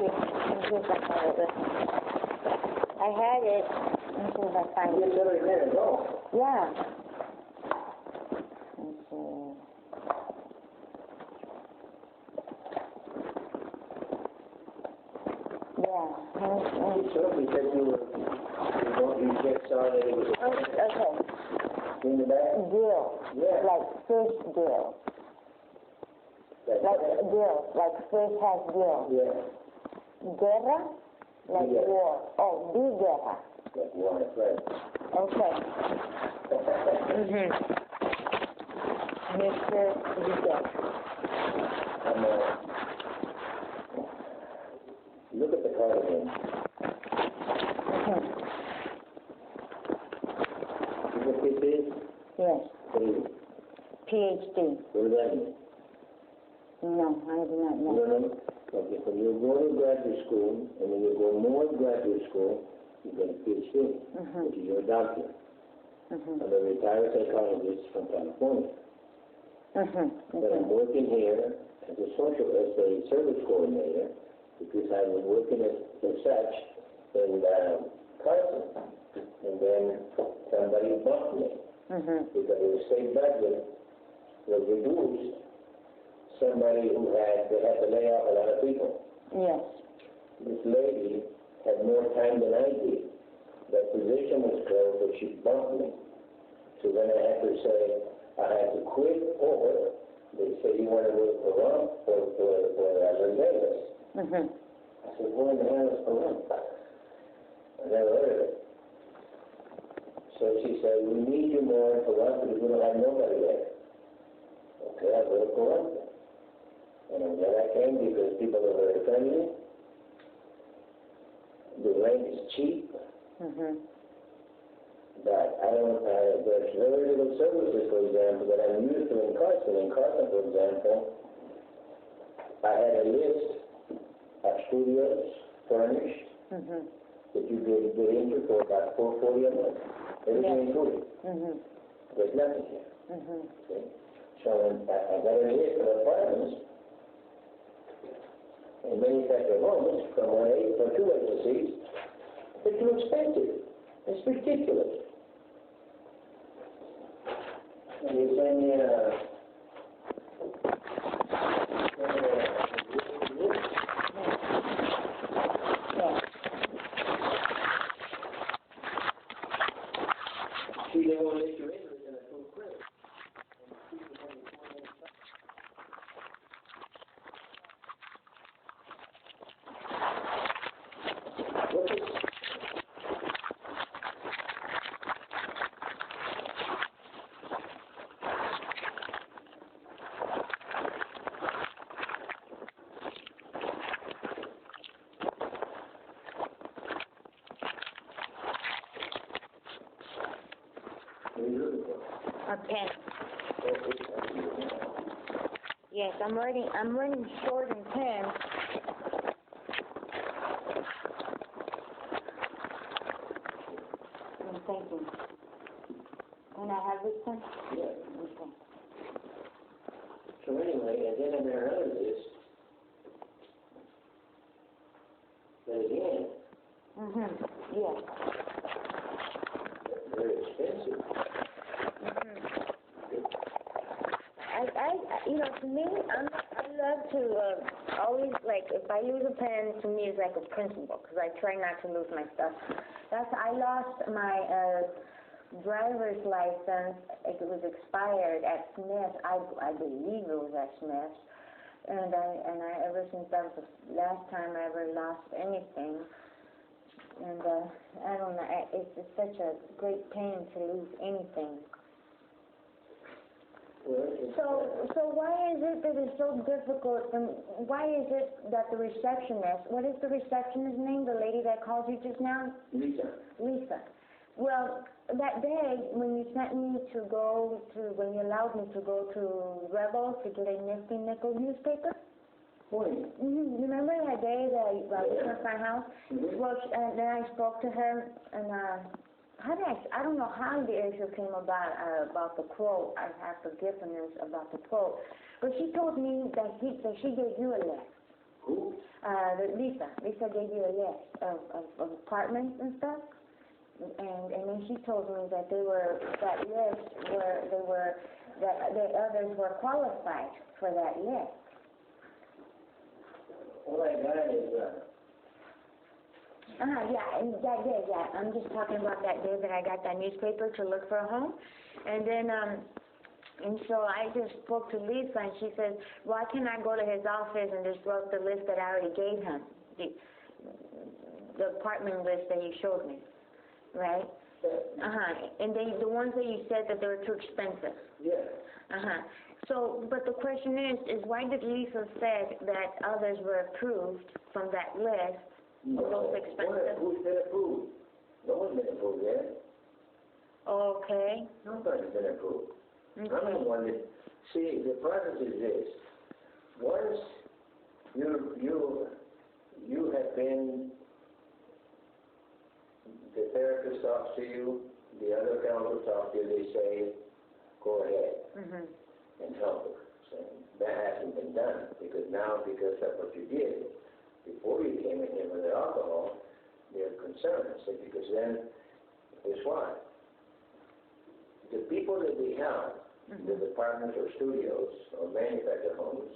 Here's a part of it. I had it. Let me see if I find it. It's already there, no? Yeah. Let's see. Yeah. So because you just saw that it was Okay. in the back? Gill. Yeah. Like fish gill. Like gill. Like fish has gill. Yeah. Guerra? Like Yeah. war. Oh, de guerra. Like war, that's right. Okay. Mr. Viguet. Look at the card again. You know what this is? Yes. What is it? PhD. What does that mean? No, I do not know. You don't know? Okay, so you go to graduate school, and when you go more graduate school, you get a PhD, which is your doctor. I'm a retired psychologist from California. But I'm working here as a service coordinator, because I was working as such in Carson. And then somebody bumped me, because the state budget was reduced. Somebody who they had to lay off a lot of people. Yes. This lady had more time than I did. That position was closed, but she bumped me. So then I had to say, I had to quit, or they said, you want to work for Rump or Las Vegas? I said, where in the hell is for Rump? I never heard of it. So she said, we need you more for Rump because we don't have nobody there. Okay, I work for Rump. And I'm glad I came because people are very friendly. The rent is cheap. But there's very little services, for example, that I'm used to in Carson. In Carson, for example, I had a list of studios furnished that you could get into for about $440 a month. Everything included. There's nothing here. Okay? So I got a list of apartments and manufactured homes from two agencies. They're too expensive. It's ridiculous. And you send me she didn't want to let you in in a full credit. A pen. Yes, I'm running short in pens. I'm thinking. Can I have this pen? Yeah. Okay. So anyway, and then I'm going to run this. But again, Yes. very expensive. To me, I love to always, like, if I lose a pen, to me it's like a principle, because I try not to lose my stuff. I lost my driver's license. It was expired at Smith. I believe it was at Smith. And I ever since that was the last time I ever lost anything. And I don't know, it's just such a great pain to lose anything. So why is it that it's so difficult, and why is it that the receptionist, what is the receptionist's name, the lady that called you just now? Lisa. Well, that day when you sent me when you allowed me to go to Rebel to get a Nifty Nickel newspaper? You remember that day that I was at my house? Well, and then I spoke to her, and I don't know how the issue came about the quote. I have forgiveness about the quote. But she told me that she gave you a list. Who? Lisa. Lisa gave you a list of apartments and stuff. And then she told me that that the others were qualified for that list. All I got is, Yeah. I'm just talking about that day that I got that newspaper to look for a home. And then, and so I just spoke to Lisa, and she said, why can't I go to his office and just wrote the list that I already gave him, the apartment list that you showed me, right? And then the ones that you said that they were too expensive. Yeah. So, but the question is why did Lisa said that others were approved from that list? No. Those expensive? Who's been approved? No one's been approved yet. Okay. Nobody's been approved. Okay. I'm the one that, see, the process is this. Once you have been, the therapist talks to you, the other counselor talks to you, they say, go ahead and help her. So that hasn't been done because of what you did, before you came in here with the alcohol, they're concerned. So because then, here's why. The people that we have, the apartments or studios or manufactured homes,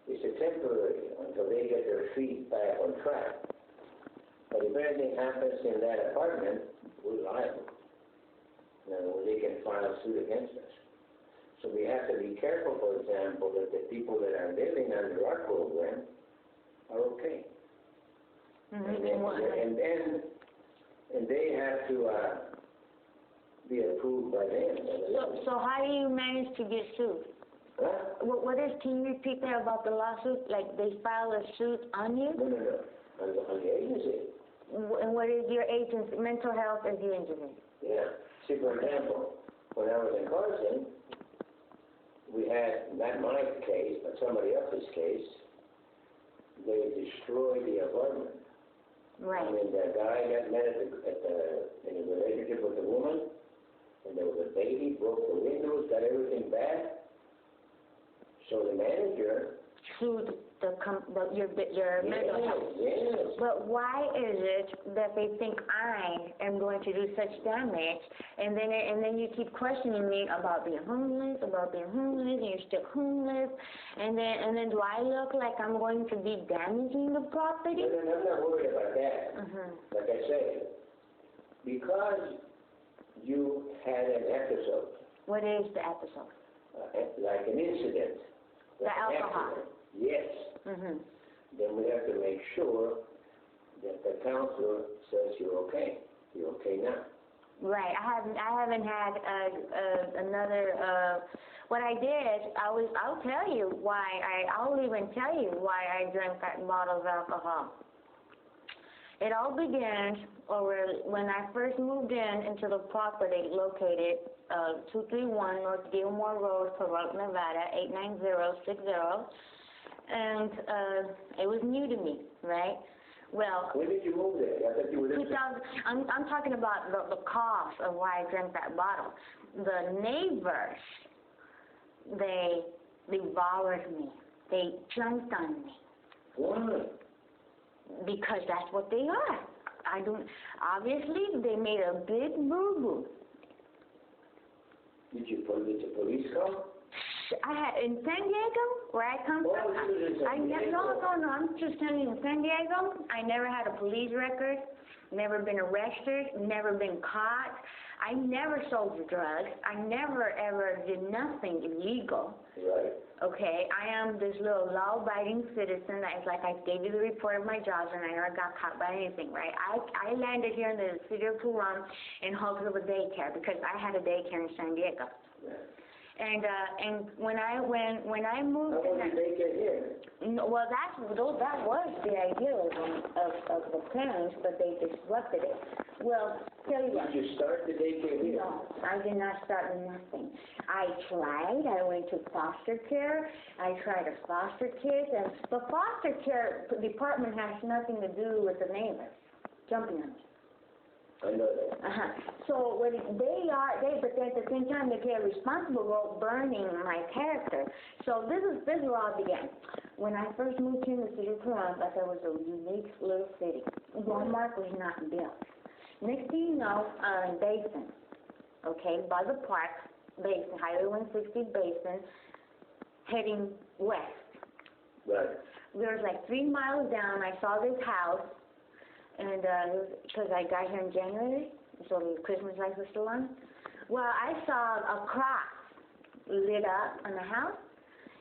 it's a temporary until they get their feet back on track. But if anything happens in that apartment, we're liable. They can file suit against us. So we have to be careful, for example, that the people that are living under our program are okay. And they have to be approved by them. So how do you manage to get sued? Huh? Can you repeat that about the lawsuit? Like they file a suit on you? No. On the agency. And what is your agency? Mental health is the agency. Yeah. See, for example, when I was in Carson, we had, not my case, but somebody else's case, they destroyed the apartment. Right. I mean, the guy got met in a relationship with the woman, and there was a baby, broke the windows, got everything bad. So the manager sued your mental health. Yes. But why is it that they think I am going to do such damage, and then you keep questioning me about being homeless, and you're still homeless, and then do I look like I'm going to be damaging the property? No, I'm not worried about that. Like I say, because you had an episode. What is the episode? Like an incident. The alcohol. Yes. Then we have to make sure that the counselor says you're okay. You're okay now. Right. I haven't had another. What I did, I'll tell you why. I'll even tell you why I drank that bottle of alcohol. It all began when I first moved into the property located 231 North Gilmore Road, Pahrump, Nevada 89060. And it was new to me, right? Well, when did you move there? I thought you were there. I'm talking about the cause of why I drank that bottle. The neighbors, they devoured me. They jumped on me. Why? Because that's what they are. Obviously, they made a big boo-boo. Did the police come? I had in San Diego, where I come from. No. I'm just telling you, in San Diego, I never had a police record, never been arrested, never been caught. I never sold drugs. I never ever did nothing illegal. Right. Okay, I am this little law-abiding citizen that is like I gave you the report of my jobs and I never got caught by anything, right? I landed here in the city of Pahrump in hopes of a daycare because I had a daycare in San Diego. Yeah. And when I moved How long did they get here? Well, that was the idealism of the parents, but they disrupted it. Well, tell you what. Did you start the daycare here? No, I did not start nothing. I tried. I went to foster care. I tried to foster kids, and the foster care department has nothing to do with the neighbors jumping on me. I know that. So what but at the same time they get responsible for burning my character. So this is where all began. When I first moved here in the city of Toronto, I thought it was a unique little city. Walmart was not built. Next thing you know, Basin, okay, by the park, Basin, Highway 160 Basin, heading west. Right. There was like 3 miles down, I saw this house, and because I got here in January, so the Christmas lights were still on. Well, I saw a cross lit up on the house,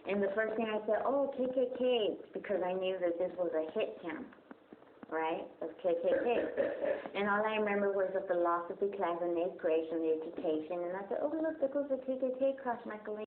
and the first thing I said, oh, KKK, because I knew that this was a hit town, right, of KKK. And all I remember was the philosophy class in 8th grade from the education, and I said, oh, look, there goes the KKK cross, Michael.